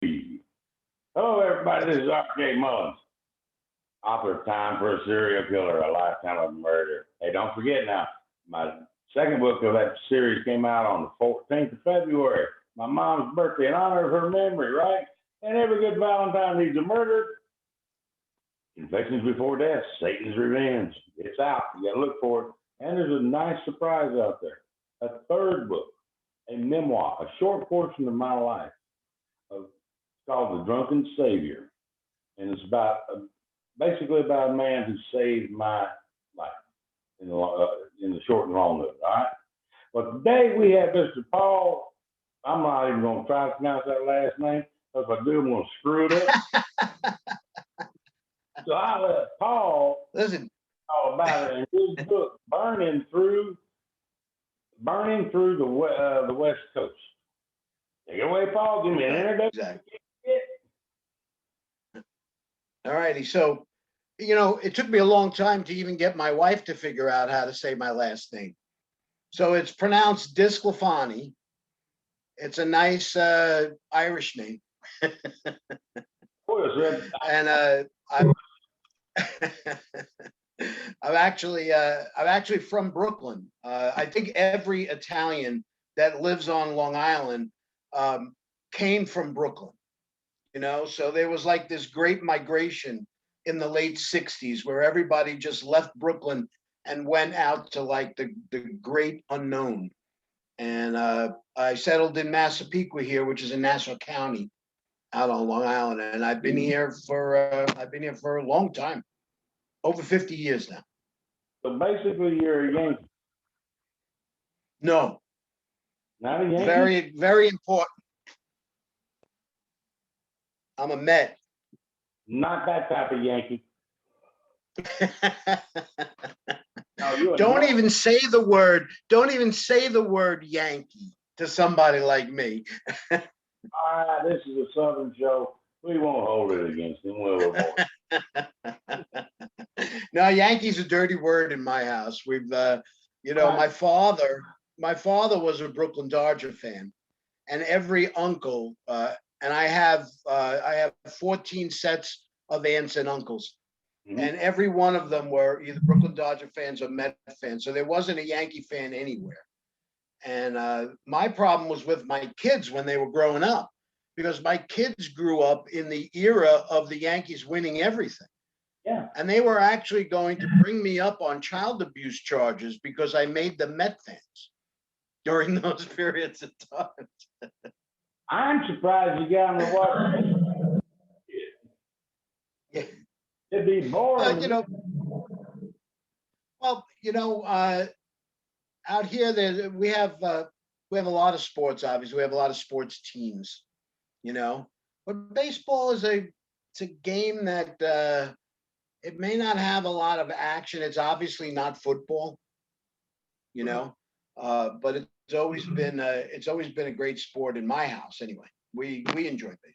Hello, everybody. This is R.J. Mullins, author of Time for a Serial Killer, A Lifetime of Murder. Hey, don't forget now, my second book of that series came out on the 14th of February, my mom's birthday, in honor of her memory, right? And every good Valentine needs a murder. Confessions Before Death, Satan's Revenge. It's out. You got to look for it. And there's a nice surprise out there. A third book, a memoir, a short portion of my life. It's called The Drunken Savior. And it's about basically about a man who saved my life in the short and long of it. All right. But today we have Mr. Paul. I'm not even going to try to pronounce that last name. If I do, I'm going to screw it up. So I let Paul listen all about it in his book, Burning Through the West Coast. Take it away, Paul. Give me an introduction. Exactly. All righty. So, it took me a long time to even get my wife to figure out how to say my last name. So it's pronounced DISclafani. It's a nice Irish name. And I'm actually from Brooklyn. I think every Italian that lives on Long Island came from Brooklyn. So there was like this great migration in the late 60s where everybody just left Brooklyn and went out to like the great unknown. And I settled in Massapequa here, which is in Nassau County out on Long Island. And I've been here for a long time, over 50 years now. So basically you're a Yankee. No. Not a Yankee? Very, very important. I'm a Met. Not that type of Yankee. No, Don't even say the word Yankee to somebody like me. All right, this is a Southern show. We won't hold it against him, will we? No, Yankee's a dirty word in my house. We've my father was a Brooklyn Dodger fan, and every uncle and I have 14 sets of aunts and uncles. Mm-hmm. And every one of them were either Brooklyn Dodger fans or Met fans. So there wasn't a Yankee fan anywhere. And my problem was with my kids when they were growing up, because my kids grew up in the era of the Yankees winning everything. Yeah. And they were actually going to bring me up on child abuse charges because I made them Met fans during those periods of time. I'm surprised you got them to watch. Yeah. It'd be boring. Out here we have a lot of sports. Obviously, we have a lot of sports teams. But baseball is it's a game that it may not have a lot of action. It's obviously not football. But it's always been a great sport in my house. Anyway, we enjoy baseball.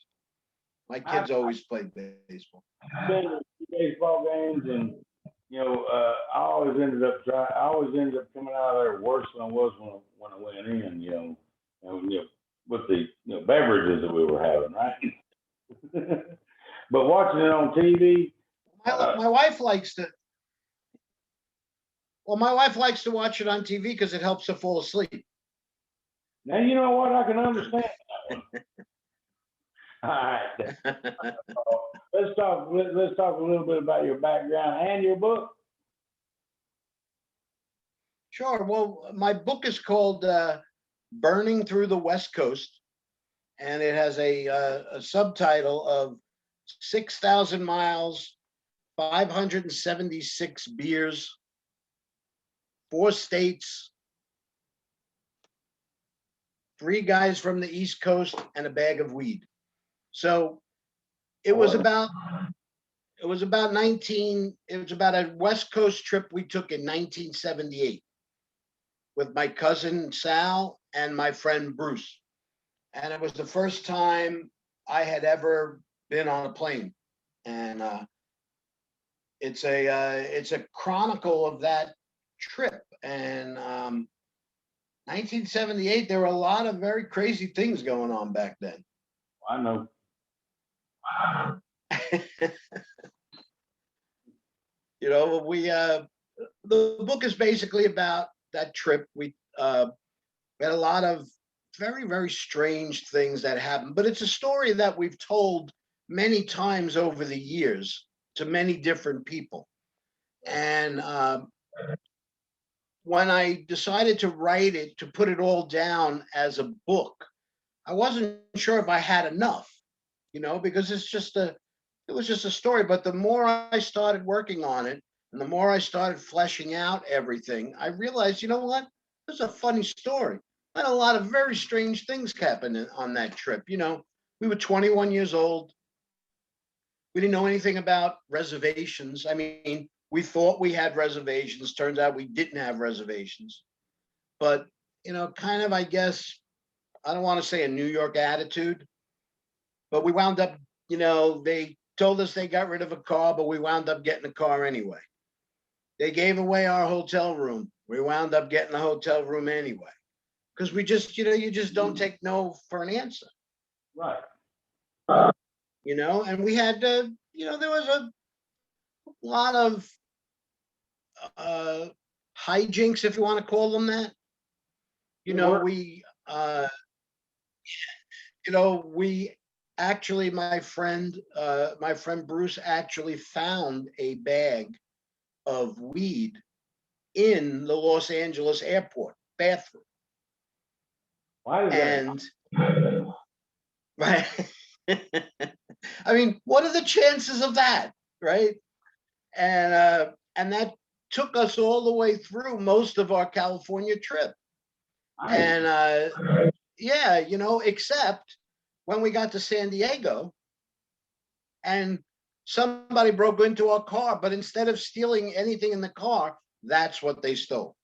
My kids always played baseball. I've been to baseball games, and I always ended up coming out of there worse than I was when I went in. With the beverages that we were having, right? But watching it on TV, my wife likes to. Well, my wife likes to watch it on TV because it helps her fall asleep. Now you know what, I can understand. All right. Let's talk a little bit about your background and your book. Sure. Well, my book is called Burning Through the West Coast, and it has a subtitle of 6,000 miles, 576 beers, 4 states, 3 guys from the East Coast, and a bag of weed. So it was about a West Coast trip we took in 1978 with my cousin Sal and my friend Bruce. And it was the first time I had ever been on a plane. And it's a chronicle of that trip. And 1978, there were a lot of very crazy things going on back then. I know. You know, the book is basically about that trip. We had a lot of very, very strange things that happened, but it's a story that we've told many times over the years to many different people. And when I decided to write it, to put it all down as a book, I wasn't sure if I had enough, because it was just a story. But the more I started working on it and the more I started fleshing out everything, I realized, you know what? This is a funny story. Had a lot of very strange things happen on that trip. We were 21 years old. We didn't know anything about reservations. I mean, we thought we had reservations. Turns out we didn't have reservations. But, kind of, I guess, I don't want to say a New York attitude, but we wound up, they told us they got rid of a car, but we wound up getting a car anyway. They gave away our hotel room. We wound up getting a hotel room anyway. Because we just, you just don't take no for an answer. Right. And we had, there was a lot of hijinks, if you want to call them that. We actually, my friend Bruce actually found a bag of weed in the Los Angeles airport bathroom. Why is and right. I mean, what are the chances of that, right? And that took us all the way through most of our California trip. And yeah, except when we got to San Diego and somebody broke into our car, but instead of stealing anything in the car, that's what they stole.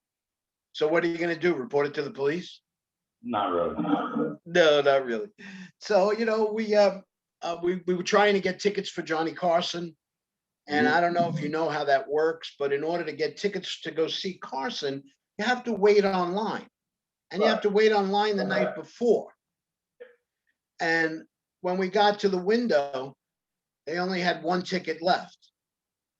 So what are you going to do? Report it to the police? Not really. No, not really. So, we were trying to get tickets for Johnny Carson. And I don't know if you know how that works, but in order to get tickets to go see Carson, you have to wait online. And you have to wait online the night before. And when we got to the window, they only had one ticket left,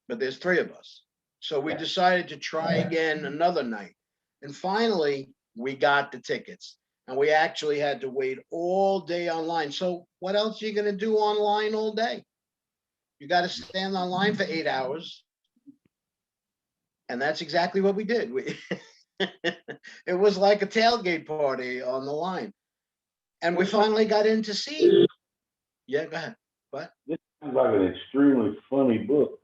but there's three of us. So we decided to try again another night. And finally, we got the tickets. And we actually had to wait all day online. So what else are you going to do online all day? You got to stand online for 8 hours. And that's exactly what we did. It was like a tailgate party on the line. And we finally got in to see. Yeah, go ahead. What? This sounds like an extremely funny book.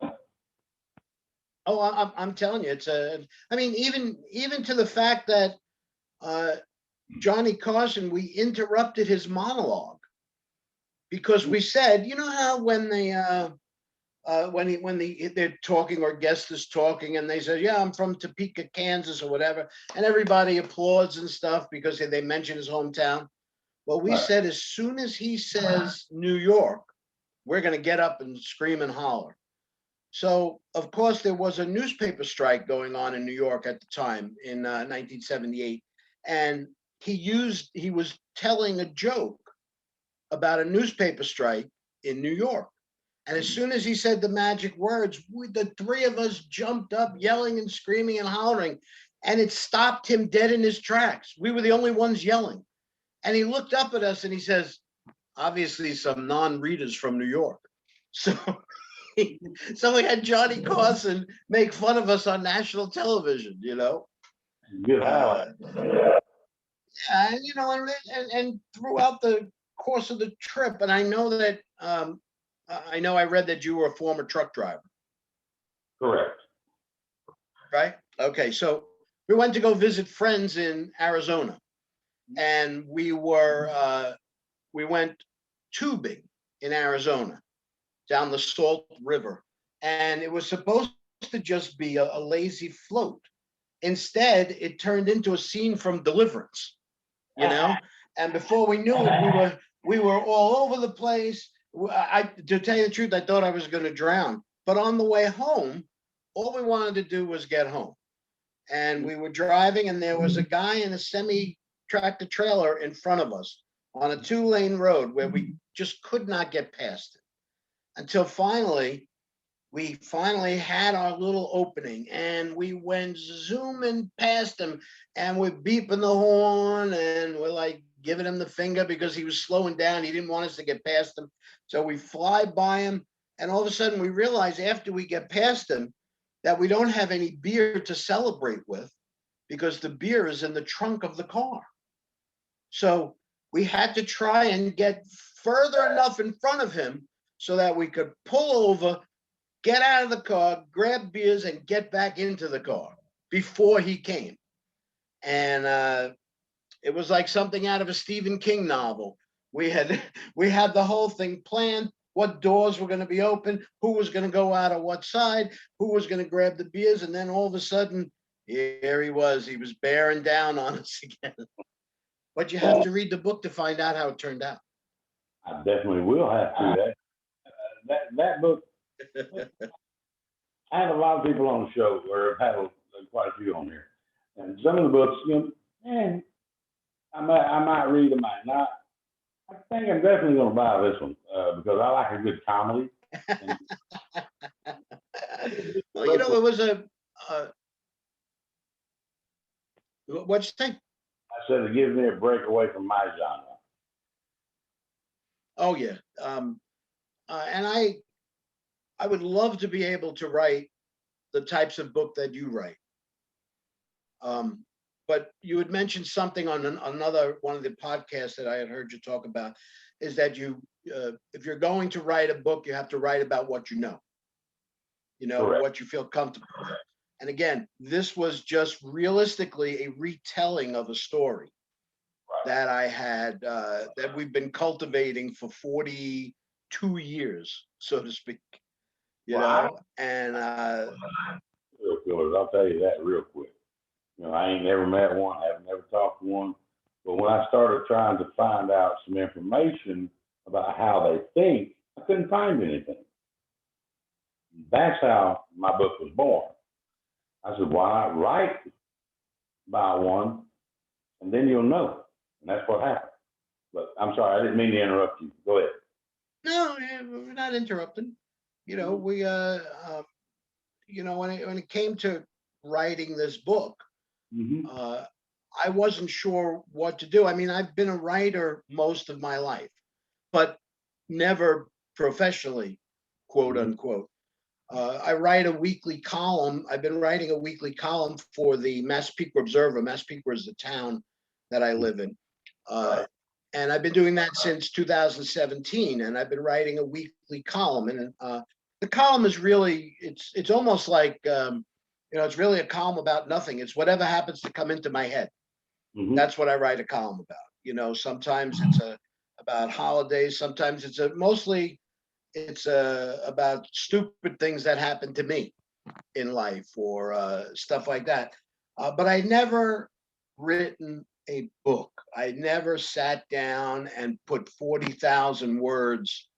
Oh, I'm telling you, I mean, even to the fact that Johnny Carson, we interrupted his monologue because we said, you know how when they they're talking or guest is talking and they say, yeah, I'm from Topeka, Kansas or whatever, and everybody applauds and stuff because they mention his hometown. Well, we said as soon as he says New York, we're going to get up and scream and holler. So, of course, there was a newspaper strike going on in New York at the time in 1978. And he was telling a joke about a newspaper strike in New York. And as soon as he said the magic words, the three of us jumped up, yelling and screaming and hollering. And it stopped him dead in his tracks. We were the only ones yelling. And he looked up at us and he says, obviously some non-readers from New York. So we had Johnny Carson make fun of us on national television, Good highlight. And throughout the course of the trip, and I know that I read that you were a former truck driver. Correct. Right? Okay, so we went to go visit friends in Arizona, and we went tubing in Arizona down the Salt River, and it was supposed to just be a lazy float. Instead, it turned into a scene from Deliverance, and before we knew it, we were all over the place. To tell you the truth, I thought I was going to drown, but on the way home, all we wanted to do was get home. And we were driving, and there was a guy in a semi-tractor trailer in front of us on a 2-lane road where we just could not get past it. until finally, we finally had our little opening, and we went zooming past him, and we're beeping the horn, and we're like giving him the finger because he was slowing down. He didn't want us to get past him. So we fly by him, and all of a sudden we realize after we get past him that we don't have any beer to celebrate with because the beer is in the trunk of the car. So we had to try and get further enough in front of him so that we could pull over, get out of the car, grab beers, and get back into the car before he came. And it was like something out of a Stephen King novel. We had we had the whole thing planned, what doors were going to be open, who was going to go out of what side, who was going to grab the beers, and then all of a sudden, here he was. He was bearing down on us again. But you have to read the book to find out how it turned out. I definitely will have to. That book. I have a lot of people on the show, or I've had quite a few on here, and some of the books, man, I might read, I might not. I think I'm definitely going to buy this one because I like a good comedy. Well, it was what'd you think? I said it gives me a break away from my genre. Oh yeah, and I would love to be able to write the types of book that you write. But you had mentioned something on another one of the podcasts that I had heard you talk about, is that if you're going to write a book, you have to write about what you know, Correct. what you feel comfortable with. And again, this was just realistically a retelling of a story that I had, that we've been cultivating for 42 years, so to speak, and Real killers, I'll tell you that real quick. I ain't never met one, haven't never talked to one. But when I started trying to find out some information about how they think, I couldn't find anything. That's how my book was born. I said, why not write about one, and then you'll know. And that's what happened. But I'm sorry, I didn't mean to interrupt you. Go ahead. No, we're not interrupting. We when it came to writing this book, I wasn't sure what to do. I mean, I've been a writer most of my life, but never professionally, quote unquote. I write a weekly column. I've been writing a weekly column for the Massapequa Observer. Massapequa is the town that I live in. And I've been doing that since 2017. And I've been writing a weekly column. And the column is really, it's almost like, it's really a column about nothing. It's whatever happens to come into my head. That's what I write a column about. Sometimes it's about holidays. Sometimes mostly it's about stupid things that happen to me in life or stuff like that. But I never written a book. I never sat down and put 40,000 words,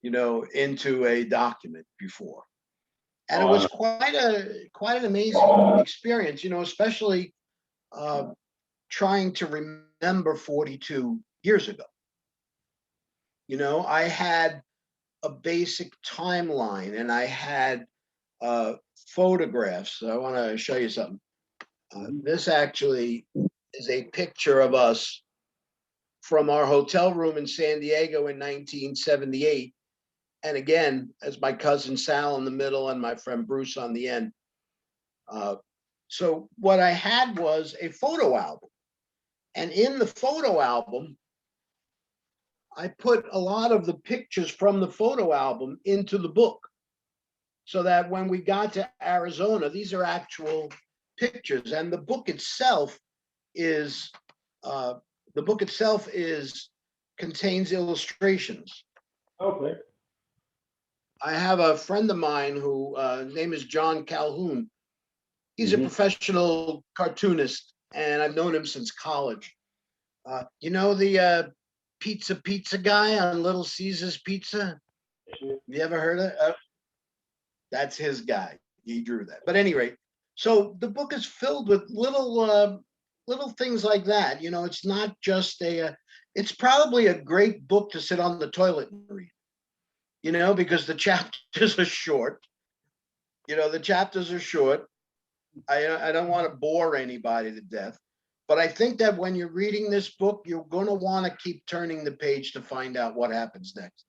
into a document before. And it was quite an amazing experience, especially trying to remember 42 years ago. I had a basic timeline, and I had photographs. I want to show you something. This actually is a picture of us from our hotel room in San Diego in 1978. And again, as my cousin Sal in the middle and my friend Bruce on the end. So what I had was a photo album. And in the photo album, I put a lot of the pictures from the photo album into the book, so that when we got to Arizona, these are actual pictures. And the book itself contains illustrations. Okay. I have a friend of mine who his name is John Calhoun. He's a professional cartoonist, and I've known him since college. The pizza guy on Little Caesars Pizza? You ever heard of it? That's his guy. He drew that. But at any rate, so the book is filled with little things like that. It's not just it's probably a great book to sit on the toilet and read. because the chapters are short. The chapters are short. I don't want to bore anybody to death, but I think that when you're reading this book, you're going to want to keep turning the page to find out what happens next.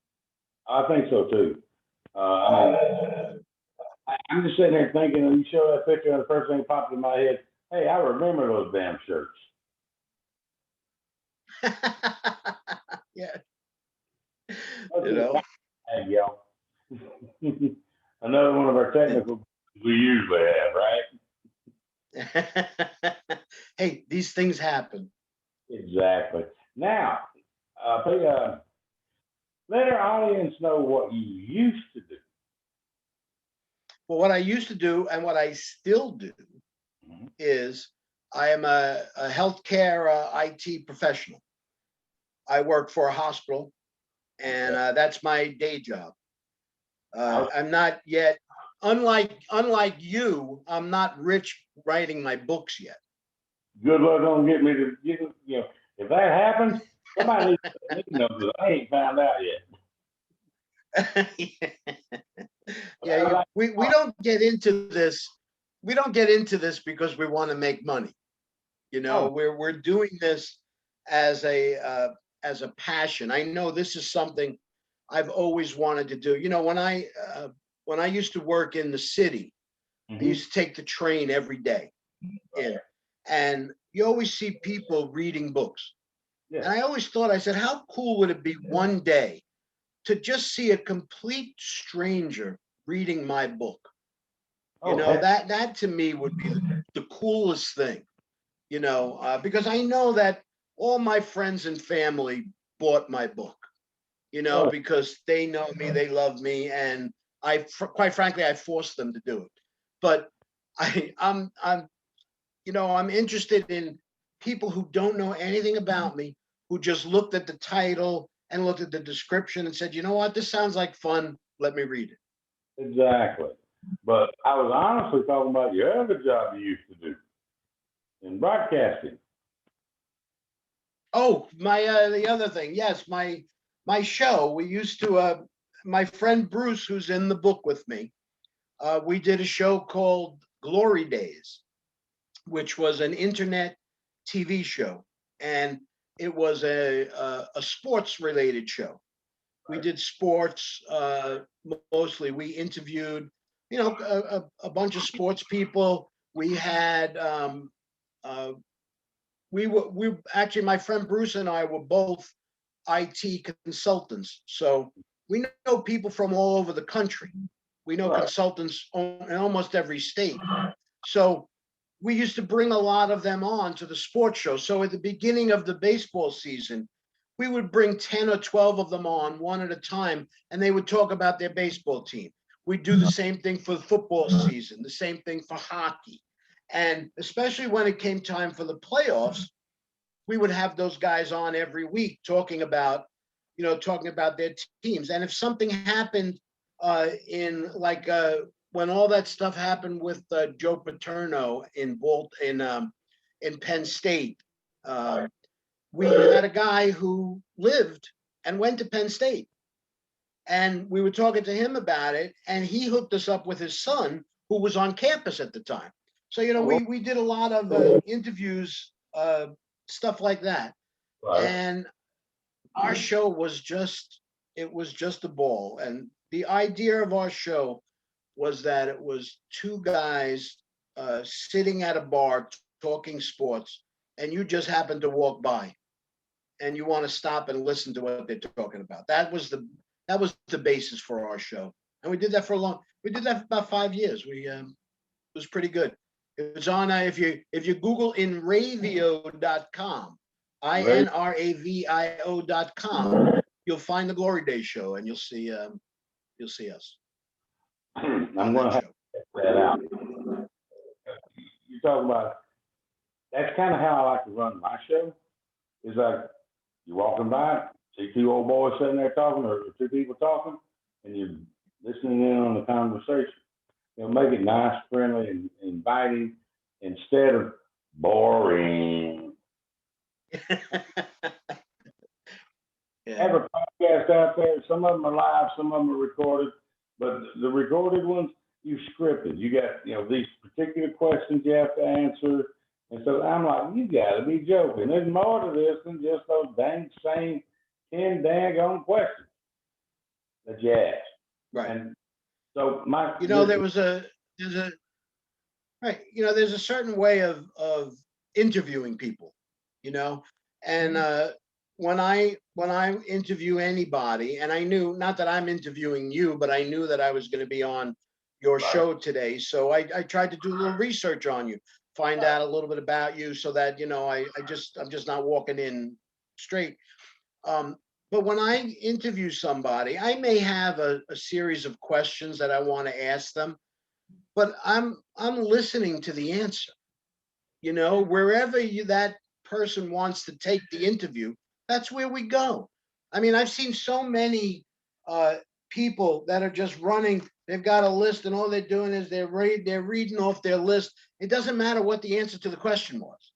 I think so too. I mean, I'm just sitting there thinking, and you show that picture, and the first thing popped in my head, hey, I remember those damn shirts. Yeah. Hey, yo. Another one of our technical we usually have, right? Hey, these things happen. Exactly. Now, let our audience know what you used to do. Well, what I used to do and what I still do is I am a healthcare IT professional. I work for a hospital, and that's my day job. I'm not yet, unlike you, I'm not rich writing my books yet. Good luck on getting me to, if that happens, somebody needs to let me know because I ain't found out yet. Yeah, we don't get into this. We don't get into this because we want to make money. We're doing this as a passion. I know this is something I've always wanted to do. When I used to work in the city, I used to take the train every day in, and you always see people reading books. Yeah. And I always thought, I said, how cool would it be one day to just see a complete stranger reading my book? That to me would be the coolest thing, because I know that all my friends and family bought my book, because they know me, they love me, and quite frankly, I forced them to do it. But I'm interested in people who don't know anything about me, who just looked at the title and looked at the description and said, you know what, this sounds like fun. Let me read it. Exactly. But I was honestly talking about your other job you used to do in broadcasting. Oh, the other thing, yes, my show. We used to. My friend Bruce, who's in the book with me, we did a show called Glory Days, which was an internet TV show, and it was a sports related show. We did sports mostly. We interviewed, a bunch of sports people. We had we actually, my friend Bruce and I were both IT consultants, so we know people from all over the country. We know consultants in almost every state. So we used to bring a lot of them on to the sports show. So at the beginning of the baseball season, we would bring 10 or 12 of them on one at a time, and they would talk about their baseball team. We'd do the same thing for the football season, the same thing for hockey. And especially when it came time for the playoffs, we would have those guys on every week talking about their teams. And if something happened in like when all that stuff happened with Joe Paterno in Penn State, we had a guy who lived and went to Penn State, and we were talking to him about it, and he hooked us up with his son who was on campus at the time. So we did a lot of interviews, stuff like that. And our show was just a ball. And the idea of our show was that it was two guys sitting at a bar talking sports, and you just happen to walk by and you want to stop and listen to what they're talking about. That was the basis for our show. And we did that for about 5 years. It was pretty good. It was on if you Google inravio.com, INRAVIO.com, you'll find the Glory Days show, and you'll see us. I'm going to have to check that out. You talk about, that's kind of how I like to run my show. It's like you're walking by, see two old boys sitting there talking, or two people talking, and you're listening in on the conversation. Make it nice, friendly, and inviting instead of boring. Yeah. Have a podcast out there. Some of them are live, some of them are recorded, but the recorded ones, you scripted. You got, these particular questions you have to answer. And so I'm like, you got to be joking. There's more to this than just those dang same 10 daggone questions that you ask. Right. And so there's a right. There's a certain way of interviewing people, and when I interview anybody, and I knew, not that I'm interviewing you, but I knew that I was going to be on your show today, so I tried to do a little research on you, find out a little bit about you, so that I'm just not walking in straight. But when I interview somebody, I may have a series of questions that I want to ask them, but I'm listening to the answer. Wherever that person wants to take the interview, that's where we go. I mean, I've seen so many people that are just running. They've got a list, and all they're doing is they're reading off their list. It doesn't matter what the answer to the question was,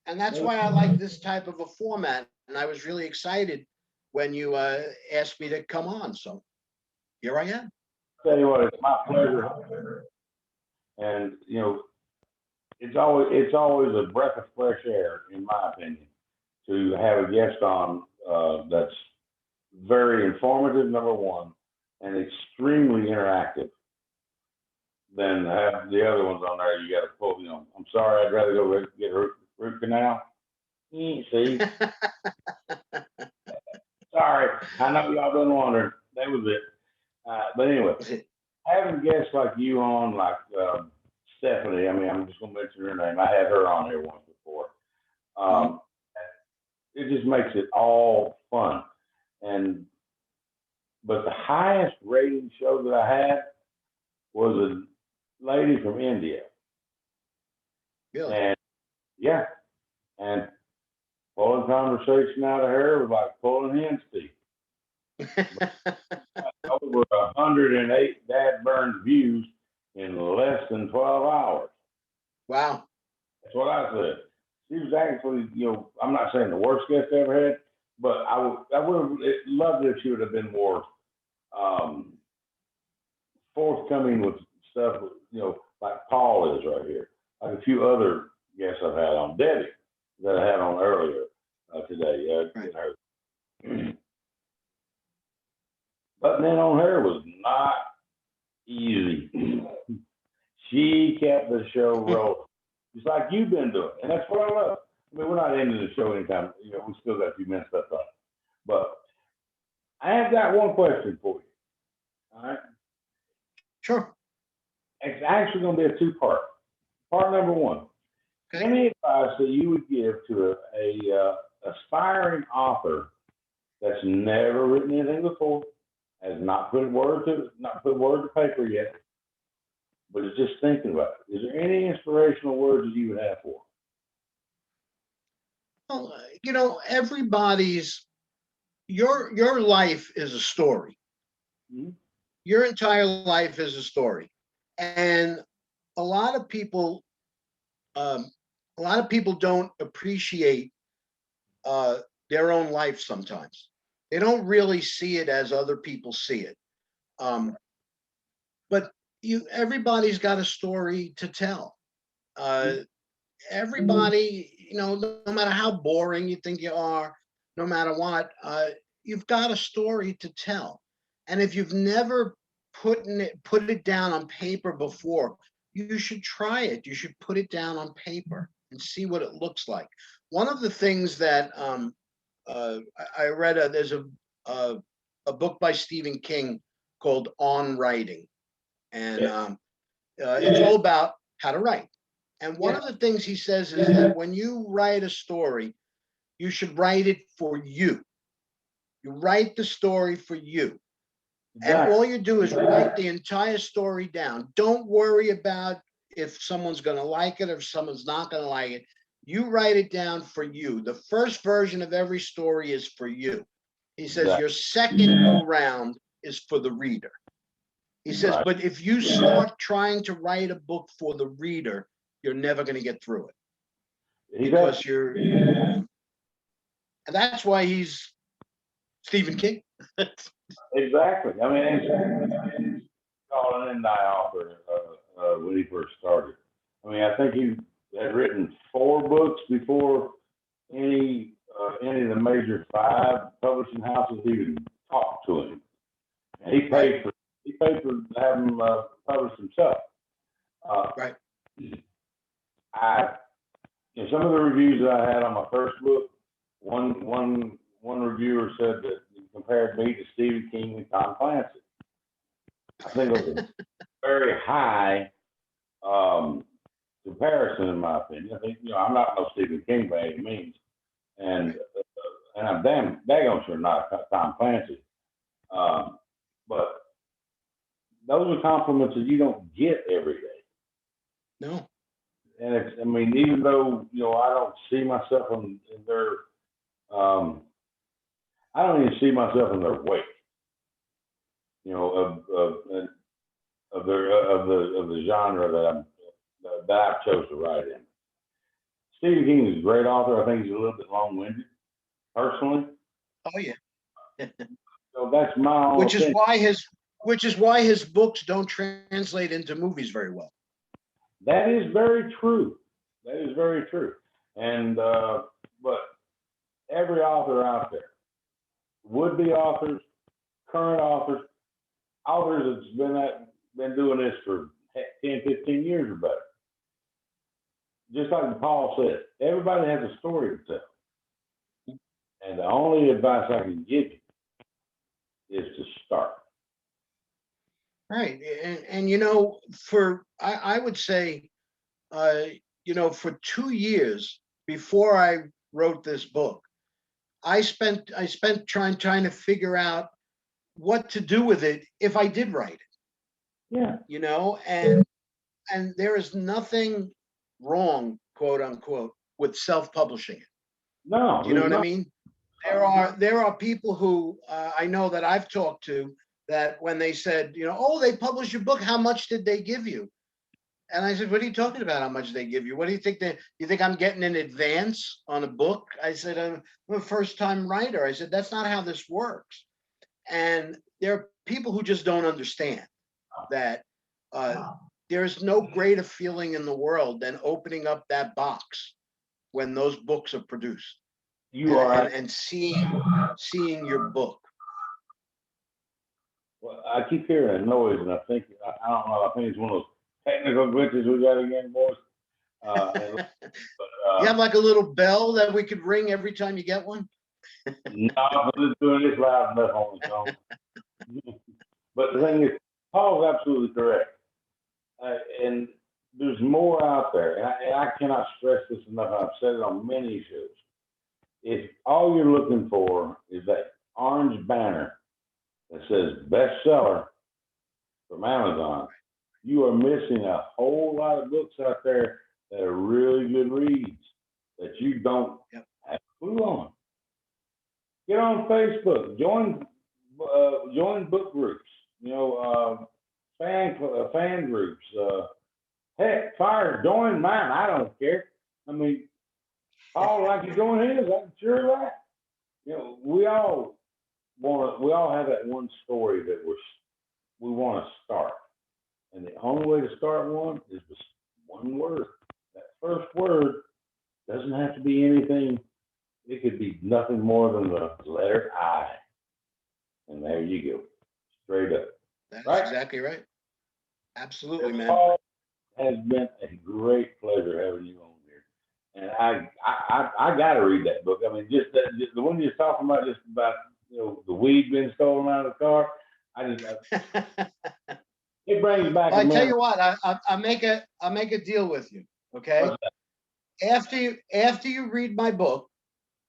And that's why I like this type of a format. And I was really excited when you asked me to come on. So here I am. Tell you what, it's my pleasure. And it's always a breath of fresh air, in my opinion, to have a guest on that's very informative, number one, and extremely interactive. Than have the other ones on there. You got to pull. I'm sorry, I'd rather go get a root canal. See, sorry, I know y'all been wondering. That was it. But anyway, having guests like you on, like Stephanie. I mean, I'm just gonna mention her name. I had her on here once before. It just makes it all fun. But the highest rated show that I had was a lady from India. Really? And yeah, and pulling conversation out of her was like pulling hen's teeth. Over 108 dad burned views in less than 12 hours. Wow. That's what I said. She was actually, I'm not saying the worst guest I ever had, but I would have loved if she would have been more forthcoming with stuff, like Paul is right here, like a few other guests I've had on, Debbie that I had on earlier today. Right. Butting in on her was not easy. She kept the show rolling, just like you've been doing, and that's what I love. I mean, we're not ending the show anytime. We still got a few minutes left on it. But I have got one question for you. All right. Sure. It's actually going to be a two-part. Part number one. Okay. Any advice that you would give to a aspiring author that's never written anything before, has not put word to paper yet, but is just thinking about it? Is there any inspirational words that you would have for them? Well, your life is a story. Mm-hmm. Your entire life is a story, and a lot of people don't appreciate their own life sometimes. They don't really see it as other people see it. But everybody's got a story to tell. Everybody, no matter how boring you think you are, no matter what, you've got a story to tell. And if you've never put it down on paper before, you should try it. You should put it down on paper and see what it looks like. One of the things that I read, there's a book by Stephen King called On Writing, and it's all about how to write. And one of the things he says is that when you write a story, you should write it for you. You write the story for you. And all you do is write the entire story down. Don't worry about if someone's going to like it or if someone's not going to like it. You write it down for you. The first version of every story is for you. He says your second go round is for the reader. He says, but if you start trying to write a book for the reader, you're never going to get through it. Because And that's why he's Stephen King. Exactly. I mean, and called an indie author when he first started. I mean, I think he had written 4 books before any of the major 5 publishing houses even talked to him. And he paid for having him published himself. Right. In some of the reviews that I had on my first book, one reviewer said that he compared me to Stephen King and Tom Clancy. I think it was a very high comparison, in my opinion. I think, I'm not no Stephen King by any means, and I'm daggone sure not Tom Clancy. But those are compliments that you don't get every day. No. And I mean, even though, I don't see myself in their, I don't even see myself in their wake, of the genre that I've chose to write in. Stephen King is a great author. I think he's a little bit long-winded, personally. Oh yeah. So that's my own opinion. Which is why his books don't translate into movies very well. That is very true. That is very true. And but every author out there, would-be authors, current authors that's been doing this for 10, 15 years or better. Just like Paul said, everybody has a story to tell. And the only advice I can give you is to start. Right. And I would say, for 2 years before I wrote this book, I spent trying to figure out what to do with it if I did write it. Yeah. And there is nothing wrong, quote unquote, with self-publishing it. No. You know what I mean? There are people who I know that I've talked to that when they said, oh, they published your book, how much did they give you? And I said, what are you talking about? How much they give you? What do you think you think I'm getting in advance on a book? I said, I'm a first-time writer. I said, that's not how this works. And there are people who just don't understand that there's no greater feeling in the world than opening up that box when those books are produced. And seeing your book. Well, I keep hearing a noise, and I think I don't know. I think it's one of those technical glitches we got again, boys. You have like a little bell that we could ring every time you get one? No, I'm just doing this loud enough on its own. But the thing is, Paul's absolutely correct. And there's more out there. And I cannot stress this enough. I've said it on many shows. If all you're looking for is that orange banner that says bestseller from Amazon, you are missing a whole lot of books out there that are really good reads that you don't have a clue on. Get on Facebook, join book groups, fan groups. Heck, join mine. I don't care. I mean, Paul, like you join his, I'm sure of that. We all have that one story that we want to start. And the only way to start one is with one word. That first word doesn't have to be anything. It could be nothing more than the letter I. And there you go. Straight up. That's right? Exactly right. Absolutely, man. Paul, has been a great pleasure having you on here. And I got to read that book. I mean, just the one you're talking about, just about, the weed being stolen out of the car. It brings back. Well, I tell you what, I make a deal with you. Okay. After you read my book,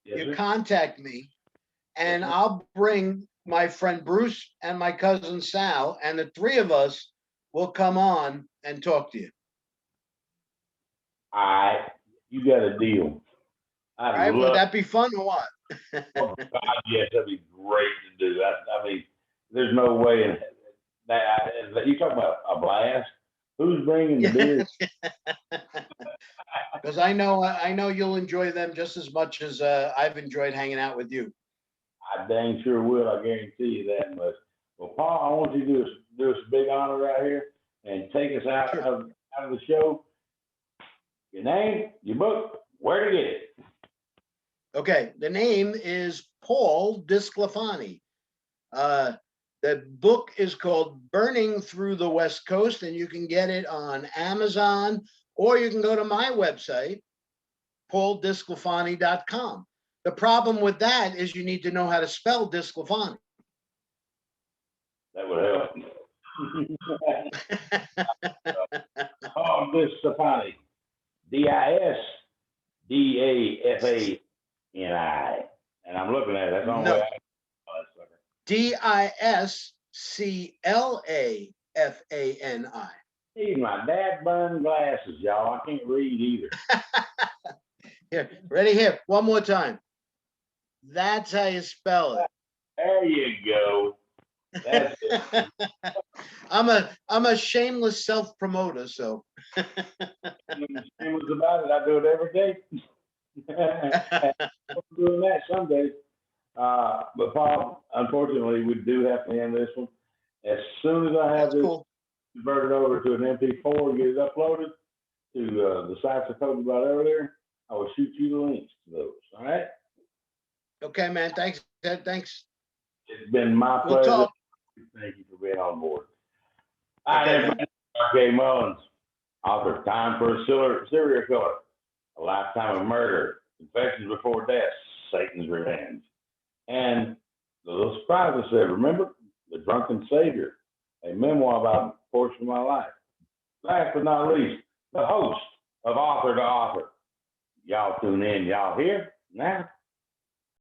you contact me, and I'll bring my friend Bruce and my cousin Sal, and the 3 of us will come on and talk to you. You got a deal. All right, would that be fun or what? Oh, God, yes, that'd be great to do. I mean, there's no way in that you talk about a blast. Who's bringing the beer? because I know you'll enjoy them just as much as I've enjoyed hanging out with you. I dang sure will. I guarantee you that much. Well, Paul, I want you to do us a big honor right here and take us out Sure. of the show. Your name, your book, where to get it. Okay, the name is Paul DISclafani. The book is called Burning Through the West Coast, and you can get it on Amazon, or you can go to my website, pauldisclafani.com. The problem with that is you need to know how to spell DISclafani. That would help. Oh, this Stefani. DISclafani. And I'm looking at it. That's the only way No, I can spell that sucker. DISclafani. Need my dad burned glasses, y'all. I can't read either. Here, ready here, one more time. That's how you spell it. There you go. That's it. I'm a shameless self-promoter, so When the shame was about it, I do it every day. I'm doing that some days. But Paul, unfortunately, we do have to end this one. As soon as I have that's this cool. converted over to an MP4 and get it uploaded to the sites I told you about earlier, I will shoot you the links to those. All right? Okay, man. Thanks. Thanks. It's been my We'll pleasure. talk. Thank you for being on board. All right, Okay, everybody. R.K. Mullins, author, Time for a Serial Killer, A Lifetime of Murder, Confessions Before Death, Satan's Revenge. And the little surprise I said, remember, The Drunken Savior, a memoir about a portion of my life. Last but not least, the host of Author to Author. Y'all tune in. Y'all here? Now